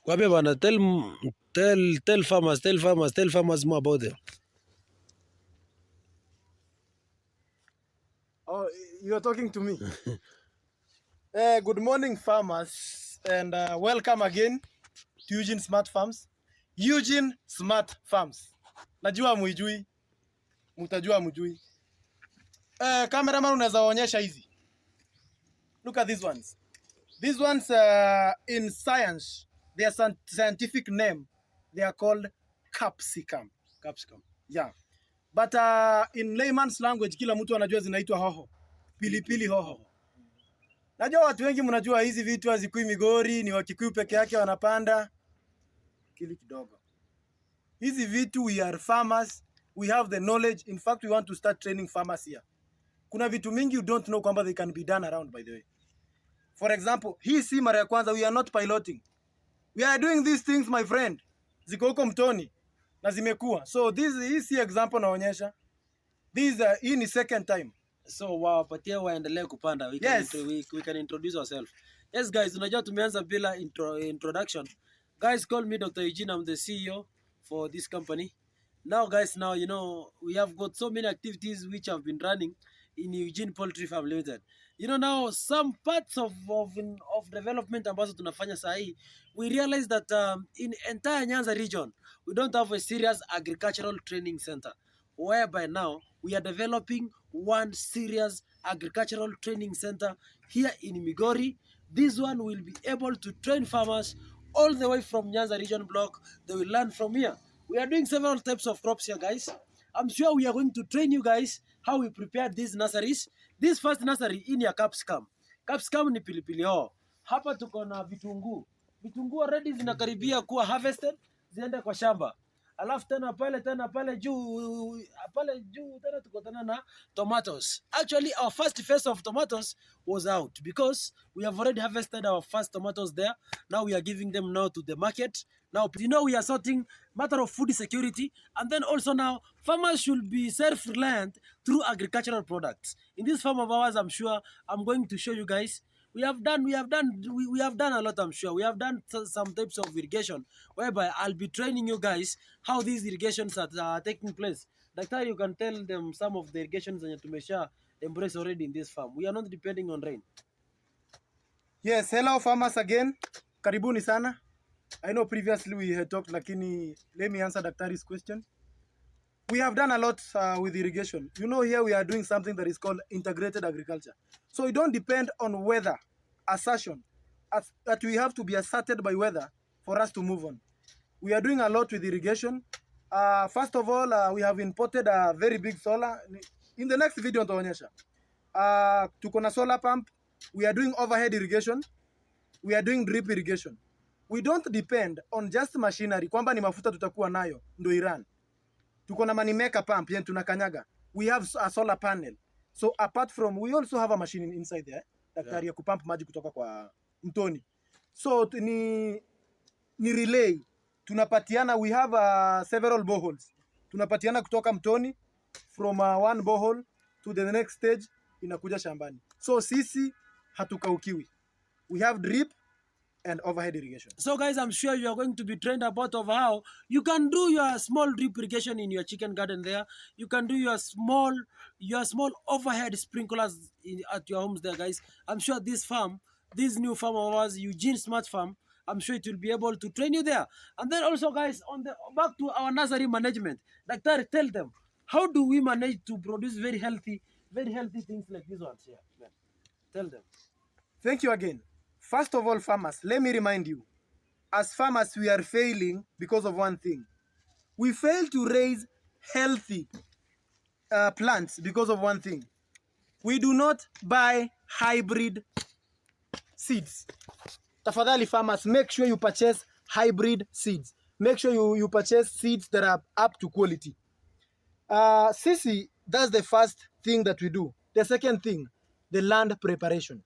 Kwambia bana, tell farmers more about them. Oh, you're talking to me. Good morning, farmers, and welcome again to Eugene Smart Farms. Eugene Smart Farms. Najua muijui, mutajua mujui. Cameraman unaweza onyesha hizi. Look at these ones. These ones in science, their scientific name, they are called capsicum. Capsicum. Yeah. But in layman's language, kila mtu anajua zinaitwa hoho. Pilipili hoho. Najua watu wengi mnajua hizi vitu hazikui Migori, ni Wakikuyu peke yake wanapanda. Kili kidogo. Hizi vitu, we are farmers, we have the knowledge. In fact, we want to start training farmers here. Kuna vitu mingi you don't know kwamba they can be done around, by the way. For example, hii si mara ya kwanza, we are not piloting. We are doing these things, my friend. Ziko huko mtoni na zimekuwa. So hii si example naonyesha. Hii ni second time. So wapatia waendelee kupanda. We can introduce ourselves. Yes guys, unajua tumeanza bila introduction. Guys, call me Dr. Eugene. I'm the CEO for this company. Now guys, you know, we have got so many activities which have been running in Eugene Poultry Farm Limited. You know, now some parts of development ambazo tunafanya sahi, we realize that in entire Nyanza region, we don't have a serious agricultural training center, whereby now we are developing one serious agricultural training center here in Migori. This one will be able to train farmers all the way from Nyanza region block. They will learn from here. We are doing several types of crops here, guys. I'm sure we are going to train you guys how we prepare these nurseries. This first nursery in ya capsicum. Capsicum ni pilipili hoho. Hapa tuko na vitunguu. Vitunguu already zinakaribia kuwa harvested, ziende kwa shamba. Alafu tena pale juu tena tuko tena na tomatoes. Actually, our first phase of tomatoes was out because we have already harvested our first tomatoes there. Now we are giving them now to the market. Now, you know, we are sorting matter of food security, and then also now farmers should be self-reliant through agricultural products. In this farm of ours, I'm sure I'm going to show you guys. We have done a lot, I'm sure. We have done some types of irrigation, whereby I'll be training you guys how these irrigations are taking place. Daktari, you can tell them some of the irrigations that tumesha embrace already in this farm. We are not depending on rain. Yes, hello farmers again. Karibuni sana. I know previously we had talked, lakini let me answer Daktari's question. We have done a lot with irrigation. You know, here we are doing something that is called integrated agriculture. So we don't depend on weather assertion, that we have to be asserted by weather for us to move on. We are doing a lot with irrigation. First of all, we have imported a very big solar. In the next video, nitaonyesha. Tuko na solar pump. We are doing overhead irrigation. We are doing drip irrigation. We don't depend on just machinery, kwamba ni mafuta tutakuwa nayo ndo Iran. Tuko na money maker pump yen tunakanyaga. We have a solar panel. So apart from, we also have a machine inside there, daktari ya kupump maji kutoka kwa mtoni. So ni relay. Tunapatiana, we have several boreholes. Tunapatiana kutoka mtoni from one borehole to the next stage inakuja shambani. So sisi hatukaukiwi. We have drip and overhead irrigation. So guys, I'm sure you are going to be trained about of how you can do your small drip irrigation in your chicken garden there. You can do your small overhead sprinklers at your homes there, guys. I'm sure this new farm of ours, Eugene Smart Farm, I'm sure it will be able to train you there. And then also, guys, back to our nursery management. Doctor, tell them, how do we manage to produce very healthy things like these ones here? Tell them. Thank you again. First of all, farmers, let me remind you, as farmers, we are failing because of one thing. We fail to raise healthy plants because of one thing. We do not buy hybrid seeds. Tafadhali farmers, make sure you purchase hybrid seeds. Make sure you purchase seeds that are up to quality. Sisi, that's the first thing that we do. The second thing, the land preparation.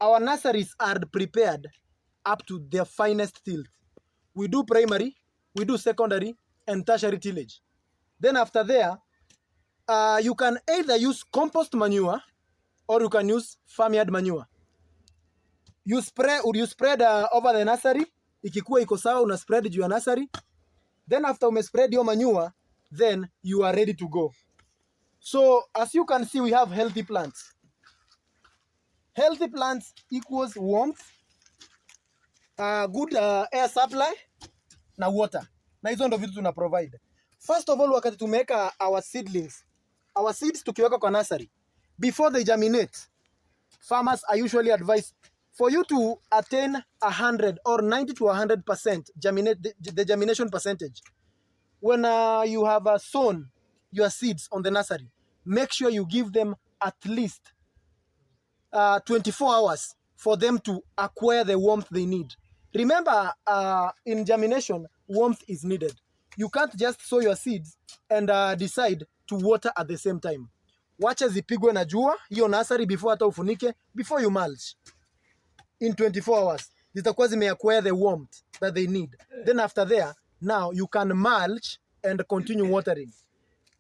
Our nurseries are prepared up to their finest tilth. We do primary, we do secondary, and tertiary tillage. Then after there, you can either use compost manure or you can use farmyard manure. You spread over the nursery. Ikikuwa iko sawa, una spread juu ya nursery. Then after spread your manure, then you are ready to go. So as you can see, we have healthy plants. Healthy plants equals warmth, good air supply na water. Na hizo ndo vitu tuna provide. First of all, wakati tumeweka our seedlings, our seeds tukiweka kwa nursery, before they germinate, farmers are usually advised for you to attain 100 or 90 to 100% the germination percentage. When you have sown your seeds on the nursery, make sure you give them at least 24 hours for them to acquire the warmth they need. Remember, in germination, warmth is needed. You can't just sow your seeds and decide to water at the same time. Wacha zipigwe na jua, hiyo nursery before hata ufunike, before you mulch. In 24 hours, zitakuwa zimeacquire the warmth that they need. Then after there, now you can mulch and continue watering.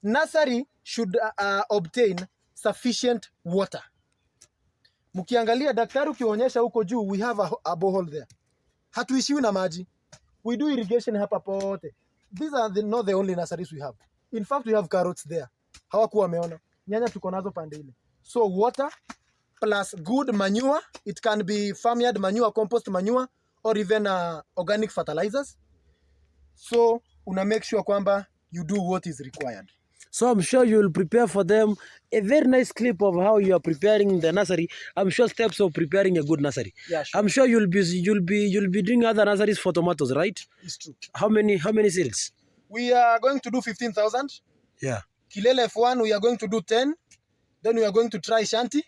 Nursery should obtain sufficient water. Mkiangalia daktari ukionyesha huko juu, we have a borehole there. Hatuishiwi na maji. We do irrigation hapa pote. These are not the only nurseries we have. In fact, we have carrots there. Hawakuwa wameona. Nyanya tuko nazo pande ile. So water plus good manure. It can be farmyard manure, compost manure, or even organic fertilizers. So una make sure kwamba you do what is required. So I'm sure you will prepare for them a very nice clip of how you are preparing the nursery. I'm sure steps of preparing a good nursery. Yeah, sure. I'm sure you'll be doing other nurseries for tomatoes, right? It's true. How many seeds? We are going to do 15,000. Yeah. Kilele F1 we are going to do 10. Then we are going to try Shanti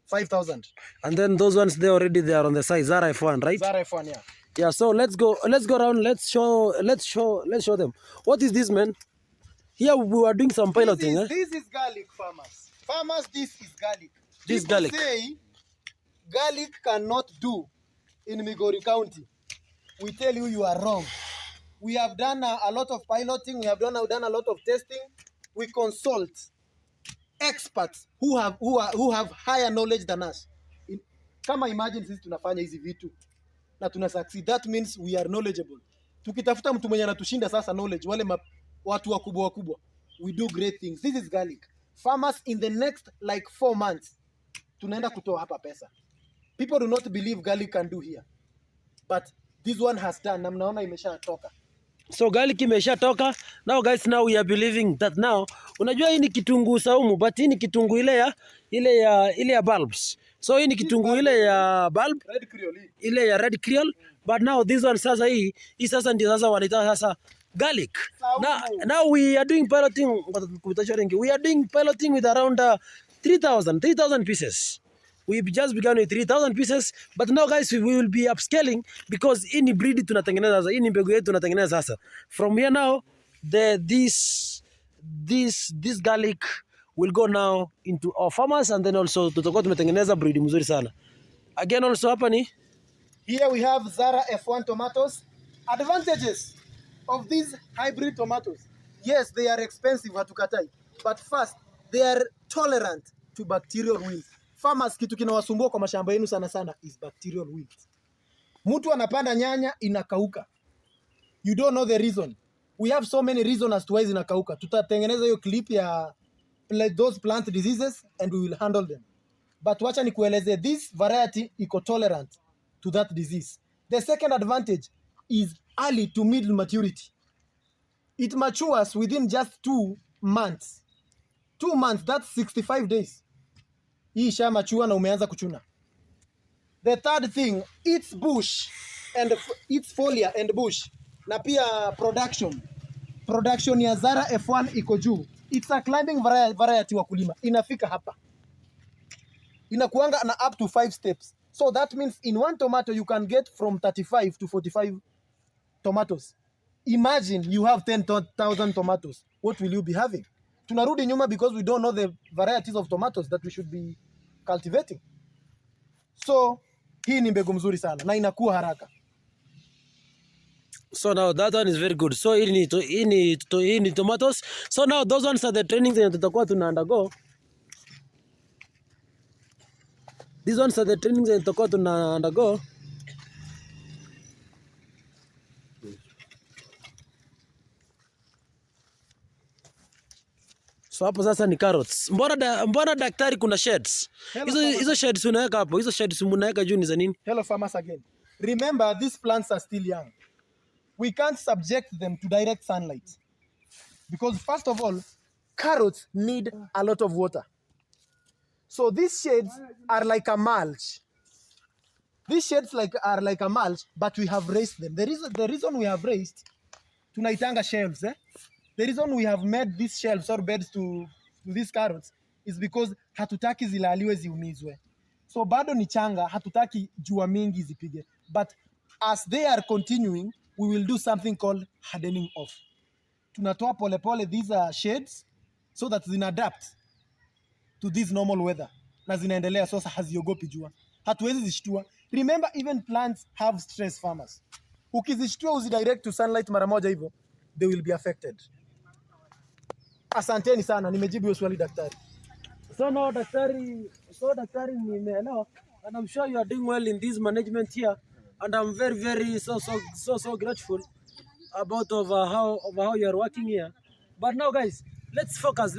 5,000. And then those ones they are on the side. Zara F1, right? Zara F1, yeah. Yeah. So let's go around. Let's show them. What is this, man? Here we are doing some piloting. This is garlic, farmers. Farmers, this is garlic. This People garlic. say garlic cannot do in Migori County. We tell you, you are wrong. We have done a lot of piloting. We have done a lot of testing. We consult experts who have higher knowledge than us. Kama imagine sisi tunafanya hizi vitu na tuna succeed. That means we are knowledgeable. Tukitafuta mtu mwenye anatushinda sasa knowledge, wale watu wakubwa, we do great things. This is garlic. Farmers, in the next like 4 months, tunaenda kutoa hapa pesa. People do not believe garlic can do here. But this one has done. Na mnaona imeshatoka. So garlic imeshatoka. Now guys, now we are believing that now, unajua hii ni kitunguu saumu, but hii ni kitunguu ile ya bulbs. So hii ni kitunguu ile ya bulb, Red Creole. Ile ya red creole, but now this one sasa hii sasa ndio sasa wanaita sasa garlic. Now we are doing piloting. We are doing piloting with around 3,000 pieces. We've just begun with 3,000 pieces, but now guys we will be upscaling because ini breed tunatengeneza sasa, ini mbegu yetu tunatengeneza sasa. From here now, this garlic will go now into our farmers, and then also tutakuwa tumetengeneza breed mzuri sana. Again also hapa ni here we have Zara F1 tomatoes. Advantages of these hybrid tomatoes. Yes, they are expensive, hatukatai. But first, they are tolerant to bacterial wilt. Farmers, kitu kinawasumbua kwa mashamba yenu sana is bacterial wilt. Mtu anapanda nyanya inakauka. You don't know the reason. We have so many reasons as to why zinakauka. Tutatengeneza hiyo clip ya those plant diseases and we will handle them. But wacha nikueleze, this variety iko tolerant to that disease. The second advantage is early to middle maturity. It matures within just 2 months. 2 months, that's 65 days. Hii isha mature na umeanza kuchuna. The third thing, it's bush and it's foliar and bush. Na pia production. Production ya Zara F1 iko juu. It's a climbing variety wakulima. Inafika hapa. Inakuanga na up to 5 steps. So that means in one tomato you can get from 35 to 45 tomatoes. Imagine you have 10,000 tomatoes. What will you be having? Tunarudi nyuma because we don't know the varieties of tomatoes that we should be cultivating. So hii ni mbegu mzuri sana na inakuwa haraka. So now that one is very good. So hii ni tomatoes. So now those ones are the trainings that tutakuwa tuna undergo. These ones are the trainings that tutakuwa tuna undergo. So hapo sasa ni carrots. Mbona daktari kuna sheds? Hizo sheds unaweka hapo. Hizo sheds mnaweka juu ni za nini? Hello farmers again. Remember, these plants are still young. We can't subject them to direct sunlight. Because first of all, carrots need a lot of water. So these shades are like a mulch. These shades are like a mulch, but we have raised them. The reason we have raised, tunaitanga shelves, the reason we have made these shelves or beds to these carrots is because hatutaki zilaliwe ziumizwe. So bado ni changa, hatutaki jua mingi zipige. But as they are continuing, we will do something called hardening off. Tunatoa pole pole these shades so that zinadapt to this normal weather. Na zinaendelea sasa haziogopi jua. Hatuwezi zishtua. Remember, even plants have stress, farmers. Ukizishtua uzidirect to sunlight mara moja hivyo, they will be affected. Asanteni sana, nimejibu hiyo swali daktari. So now daktari nimeelewa, and I'm sure you are doing well in this management here, and I'm very so grateful about how you are working here. But now guys, let's focus.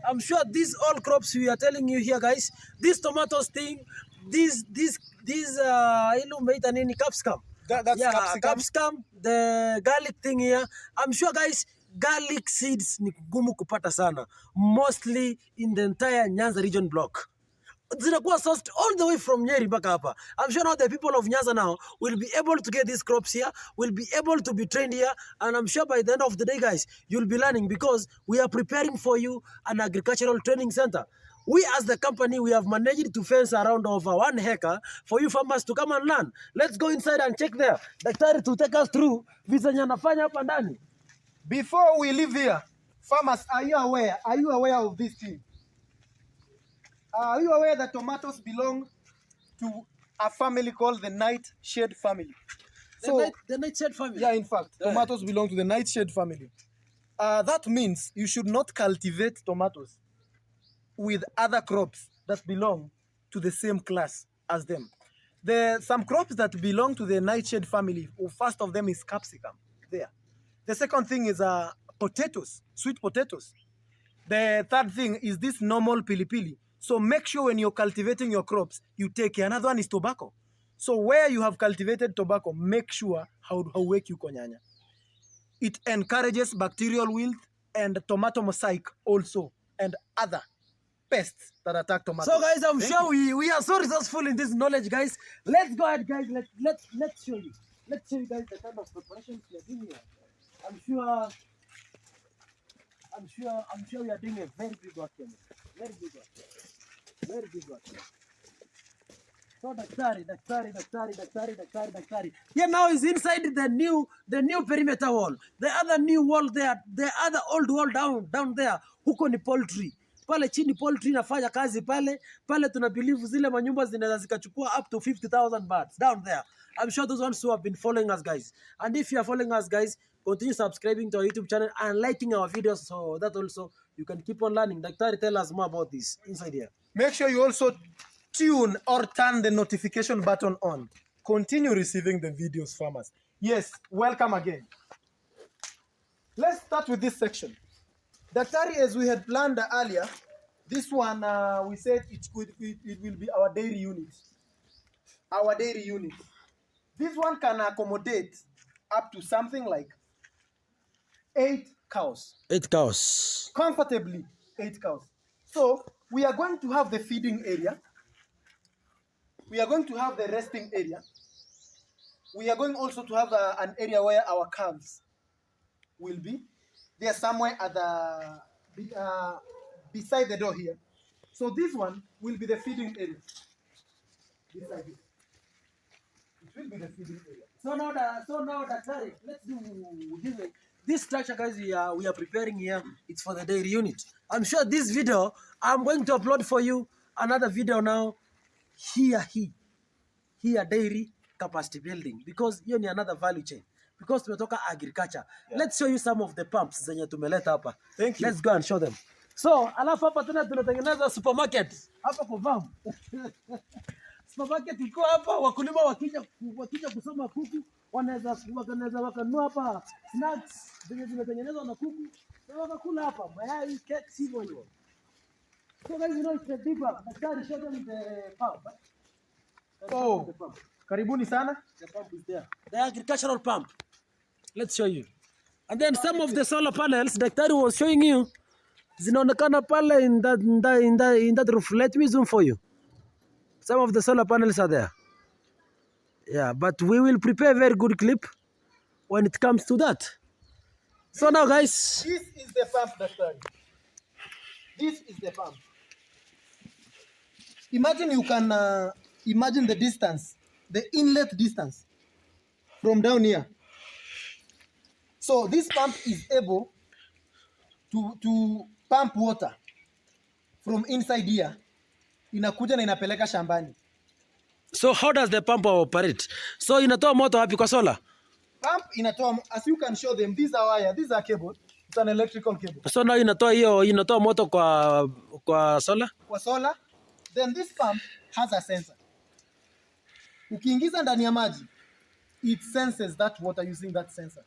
I'm sure these all crops we are telling you here guys, this tomatoes thing, this illuminator nini capsicum. That's capsicum, the garlic thing here. I'm sure guys, garlic seeds ni kugumu kupata sana, mostly in the entire Nyanza region block. Zinakuwa sourced all the way from Nyeri mpaka hapa. I'm sure now the people of Nyanza now will be able to get these crops here, will be able to be trained here, and I'm sure by the end of the day guys, you'll be learning because we are preparing for you an agricultural training center. We as the company, we have managed to fence around over 1 hectare for you farmers to come and learn. Let's go inside and check there. Daktari to take us through vizenye anafanya hapa ndani. Before we leave here, farmers, are you aware of this thing? Are you aware that tomatoes belong to a family called the nightshade family? The nightshade family? Yeah, in fact, tomatoes belong to the nightshade family. That means you should not cultivate tomatoes with other crops that belong to the same class as them. Some crops that belong to the nightshade family, first of them is capsicum, there. The second thing is potatoes, sweet potatoes. The third thing is this normal pili-pili. So make sure when you're cultivating your crops, you take care. Another one is tobacco. So where you have cultivated tobacco, make sure how wake you konyanya. It encourages bacterial wilt and tomato mosaic also, and other pests that attack tomatoes. So guys, I'm sure we are so resourceful in this knowledge, guys. Let's go ahead, guys. Let's show you. Let's show you guys the kind of preparations we are doing here. I'm sure we are doing a very big work here. Very big work here. So daktari. Here now is inside the new perimeter wall. The other new wall there, the other old wall down there. Huko ni poultry. Pale chini poultry nafanya kazi pale tuna believe zile manyumba zinaweza zikachukua up to 50,000 birds down there. I'm sure those ones who have been following us guys. And if you are following us guys, continue subscribing to our YouTube channel and liking our videos so that also you can keep on learning. Daktari, tell us more about this inside here. Make sure you also tune or turn the notification button on. Continue receiving the videos, farmers. Yes, welcome again. Let's start with this section. Daktari, as we had planned earlier, this one we said it will be our dairy unit. Our dairy unit. This one can accommodate up to something like 8 cows. 8 cows. Comfortably, 8 cows. So we are going to have the feeding area. We are going to have the resting area. We are going also to have an area where our calves will be. They are somewhere at beside the door here. So this one will be the feeding area. Beside it. It will be the feeding area. So now, Daktari, let's do this way. This structure, guys, we are preparing here. It's for the dairy unit. I'm sure this video, I'm going to upload for you another video now. Here dairy capacity building, because you need another value chain. Because we talk agriculture. Yeah. Let's show you some of the pumps zenye tumeleta hapa. Thank you. Let's go and show them. So, alafu hapa tena tunatengeneza supermarket hapa kwa farm. Supermarket iko hapa, wakulima wakija kusoma kuku wanaweza wakanunua hapa snacks zenye zimetengenezwa na kuku na wakakula hapa mayai, cakes hivyo hivyo. So guys, you know it's a deeper. Daktari, show them the pump. Oh, karibuni sana. The pump is there. The agricultural pump. Let's show you. And then some of the solar panels Daktari was showing you zinaonekana pale in that roof. Let me zoom for you. Some of the solar panels are there. Yeah, but we will prepare a very good clip when it comes to that. So now guys, This is the pump, Daktari. This is the pump. Imagine you can imagine the distance, the inlet distance from down here. So this pump is able to pump water from inside here. Inakuja na inapeleka shambani. so how does the pump operate? So inatoa moto wapi kwa solar? Pump inatoa, as you can show them, these are wire, these are cable. It's an electrical cable. So now inatoa moto kwa solar? Kwa solar. Then this pump has a sensor. Ukiingiza ndani ya maji, it senses that water using that sensor.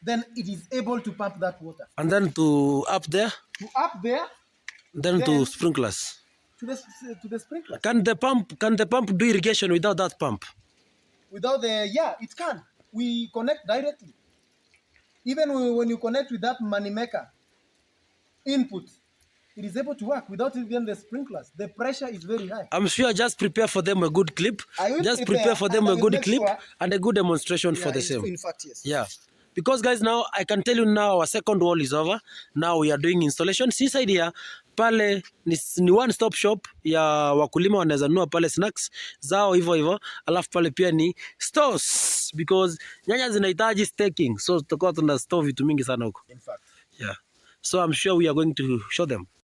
Then it is able to pump that water. And then to up there? To up there. Then to sprinklers. To the sprinkler. Can the pump do irrigation without that pump? Without yeah, it can. We connect directly. Even when you connect with that money maker input, it is able to work without even the sprinklers. The pressure is very high. I'm sure just prepare for them a good clip. Just prepare for them a good clip and a good demonstration for the same. In fact, yes. Yeah. Because guys, now I can tell you now our second wall is over. Now we are doing installations. Inside here, pale ni one stop shop ya wakulima wanaweza nunua pale snacks zao hivyo hivyo. Alafu pale pia ni stores because nyanya zinahitaji staking. So tutakuwa tuna store vitu mingi sana huko. In fact. Yeah. So I'm sure we are going to show them.